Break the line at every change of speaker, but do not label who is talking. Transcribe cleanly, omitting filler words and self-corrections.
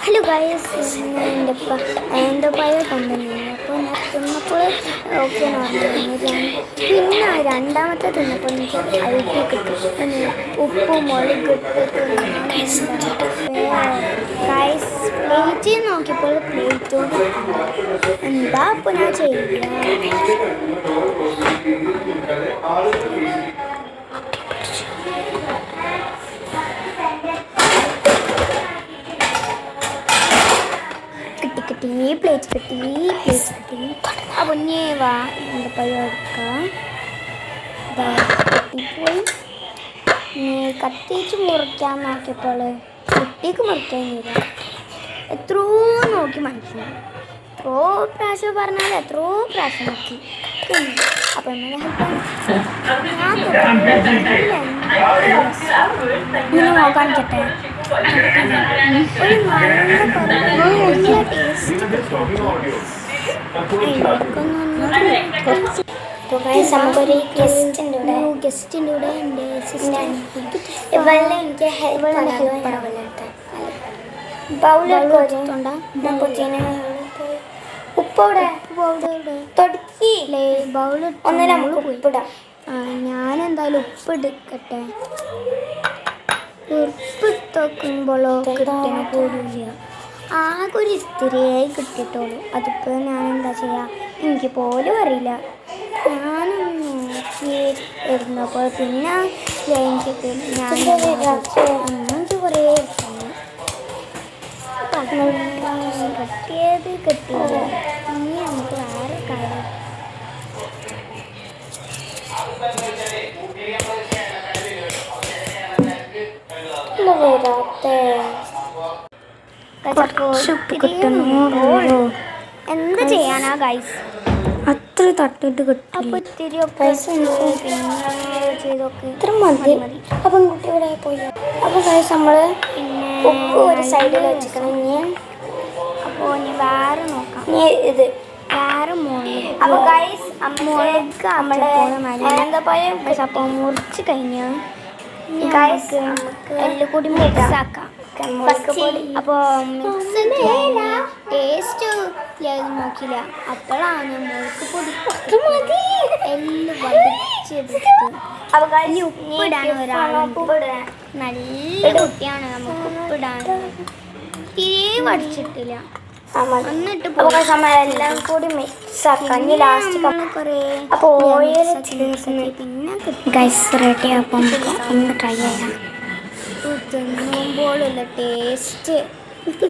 Hello guys, എൻ്റെ എൻ്റെ പഴയ കൊണ്ടുവന്നു. അപ്പോൾ ഞാൻ തിന്നപ്പോൾ ഓക്കെ പിന്നെ രണ്ടാമത്തെ തിന്നപ്പോൾ എനിക്ക് അഴുക്കി കിട്ടി. ഉപ്പ് മുളക് ഗൈസ് പ്ലേറ്റ് നോക്കിയപ്പോൾ പ്ലേറ്റോട് എന്താ അപ്പോൾ ഞാൻ ചെയ്യുക. പ്ലേറ്റ് കിട്ടി. അപ്പോൾ വാ എൻ്റെ പഴം കട്ടിപ്പോയി. കത്തിച്ച് മുറിക്കാൻ നോക്കിയപ്പോൾ കുട്ടിക്ക് മുറിക്കാനില്ല. എത്രയോ നോക്കി മനസ്സിലായി. എത്രയോ പ്രാവശ്യം പറഞ്ഞാൽ എത്രയോ പ്രാവശ്യം നോക്കി. അപ്പം ഇങ്ങനെ നോക്കാൻ കേട്ടെ ഒരു നല്ല ടേസ്റ്റ് നമുക്കൊരു ഗസ്റ്റിൻ്റെ കൂടെ ഉണ്ട്. ഇവളെ എനിക്ക് ഉപ്പോടെ ഞാനെന്തായാലും ഉപ്പ് എടുക്കട്ടെ. ഉപ്പ് തോക്കുമ്പോഴോ കിട്ടണ പോലില്ല. ആകെ ഒരു ഇത്തിരിയായി കിട്ടിയിട്ടുള്ളൂ. അതിപ്പോൾ ഞാൻ എന്താ ചെയ്യുക എനിക്ക് പോലും അറിയില്ല. ഞാനൊന്ന് നോക്കി ഇരുന്നപ്പോൾ പിന്നെ എനിക്ക് കുറേ കിട്ടിയത് ഇനി നമുക്ക് വേറെ കാര്യം എന്ത് ചെയ്യാനാ ഗൈസ്, അത്ര തട്ടിട്ട് കിട്ടും. അപ്പൊ ഇത്തിരി ഇത്ര മതി. അപ്പം കുട്ടിയുടെ പോയി. അപ്പൊ ഗൈസ് നമ്മള് ഉപ്പ് ഒരു സൈഡിൽ വെച്ചിക്കണം. അപ്പോൾ ഇനി വേറെ നോക്കാം. ഇത് വേറെ മുളക്. അപ്പോൾ ഗൈസ് മുളക് നമ്മുടെ അപ്പോൾ മുറിച്ച് കഴിഞ്ഞാൽ ഗൈസ് എല്ലാം കൂടി മിക്സ് ആക്കാം. അപ്പോൾ മിക്സ് ടേസ്റ്റ് നോക്കില്ല. അപ്പോഴാണ് മുളക് പൊടി എല്ലാം വടിച്ചെടുത്ത്. അപ്പോൾ ഇനി ഉപ്പിടാൻ ഒരാളുണ്ട്. നല്ല കുട്ടിയാണ്, നമുക്ക് ഉപ്പിടാൻ തീരെ പഠിച്ചിട്ടില്ല. എന്നിട്ട് എല്ലാം കൂടി മിക്സ് ആക്കാം. ലാസ്റ്റ് കുറേ അപ്പോൾ ഓയിൽ പിന്നെ ഗൈസ് റെഡി. അപ്പം ഒന്ന് ട്രൈ ചെയ്യാം. തിന്നുമ്പോഴുള്ള ടേസ്റ്റ്